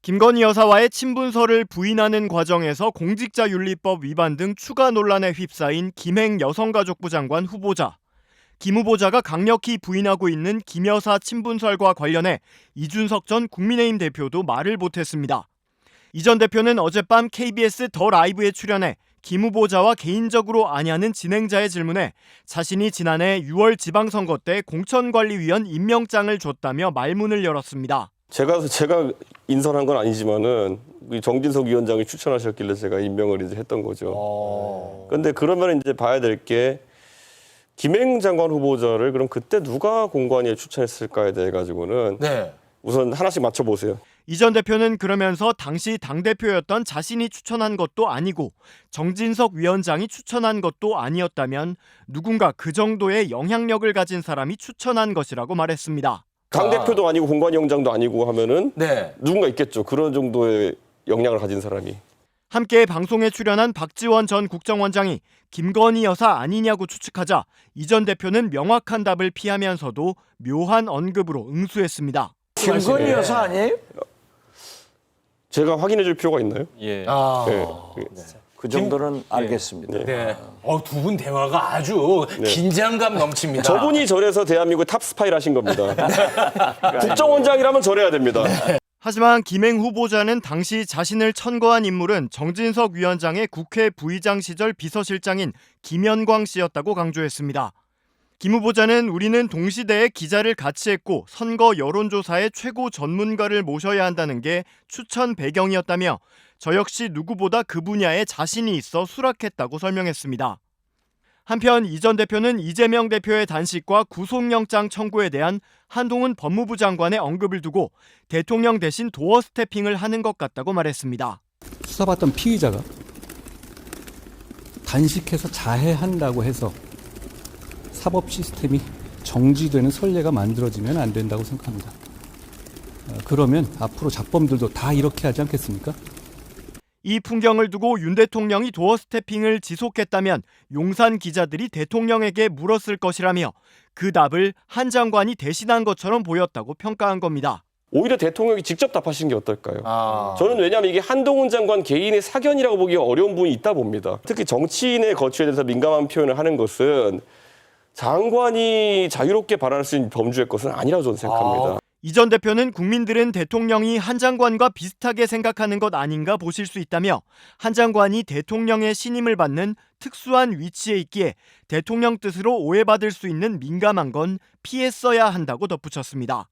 김건희 여사와의 친분설을 부인하는 과정에서 공직자윤리법 위반 등 추가 논란에 휩싸인 김행 여성가족부 장관 후보자. 김 후보자가 강력히 부인하고 있는 김 여사 친분설과 관련해 이준석 전 국민의힘 대표도 말을 못했습니다. 이 전 대표는 어젯밤 KBS 더 라이브에 출연해 김 후보자와 개인적으로 아냐는 진행자의 질문에 자신이 지난해 6월 지방선거 때 공천관리위원 임명장을 줬다며 말문을 열었습니다. 제가 인선한 건 아니지만은 정진석 위원장이 추천하셨길래 제가 임명을 이제 했던 거죠. 그런데 그러면 이제 봐야 될 게 김행 장관 후보자를 그럼 그때 누가 공관위에 추천했을까에 대해 가지고는 우선 하나씩 맞춰보세요. 이 전 대표는 그러면서 당시 당대표였던 자신이 추천한 것도 아니고 정진석 위원장이 추천한 것도 아니었다면 누군가 그 정도의 영향력을 가진 사람이 추천한 것이라고 말했습니다. 당대표도 아니고 공관위원장도 아니고 하면은 누군가 있겠죠. 그런 정도의 역량을 가진 사람이. 함께 방송에 출연한 박지원 전 국정원장이 김건희 여사 아니냐고 추측하자 이 전 대표는 명확한 답을 피하면서도 묘한 언급으로 응수했습니다. 김건희 여사 아니에요? 제가 확인해 줄 필요가 있나요? 예. 그 정도는 알겠습니다. 네. 두 분 대화가 아주 긴장감 넘칩니다. 저분이 저래서 대한민국 탑 스파이를 하신 겁니다. 국정원장이라면 저래야 됩니다. 하지만 김행 후보자는 당시 자신을 천거한 인물은 정진석 위원장의 국회 부의장 시절 비서실장인 김연광 씨였다고 강조했습니다. 김 후보자는 우리는 동시대에 기자를 같이 했고 선거 여론조사의 최고 전문가를 모셔야 한다는 게 추천 배경이었다며 저 역시 누구보다 그 분야에 자신이 있어 수락했다고 설명했습니다. 한편 이 전 대표는 이재명 대표의 단식과 구속영장 청구에 대한 한동훈 법무부 장관의 언급을 두고 대통령 대신 도어 스태핑을 하는 것 같다고 말했습니다. 수사받던 피의자가 단식해서 자해한다고 해서 사법 시스템이 정지되는 선례가 만들어지면 안 된다고 생각합니다. 그러면 앞으로 잡범들도 다 이렇게 하지 않겠습니까? 이 풍경을 두고 윤 대통령이 도어 스태핑을 지속했다면 용산 기자들이 대통령에게 물었을 것이라며 그 답을 한 장관이 대신한 것처럼 보였다고 평가한 겁니다. 오히려 대통령이 직접 답하신 게 어떨까요? 저는 왜냐하면 이게 한동훈 장관 개인의 사견이라고 보기가 어려운 부분이 있다 봅니다. 특히 정치인의 거취에 대해서 민감한 표현을 하는 것은 장관이 자유롭게 발언할 수 있는 범주의 것은 아니라고 저는 생각합니다. 이 전 대표는 국민들은 대통령이 한 장관과 비슷하게 생각하는 것 아닌가 보실 수 있다며 한 장관이 대통령의 신임을 받는 특수한 위치에 있기에 대통령 뜻으로 오해받을 수 있는 민감한 건 피했어야 한다고 덧붙였습니다.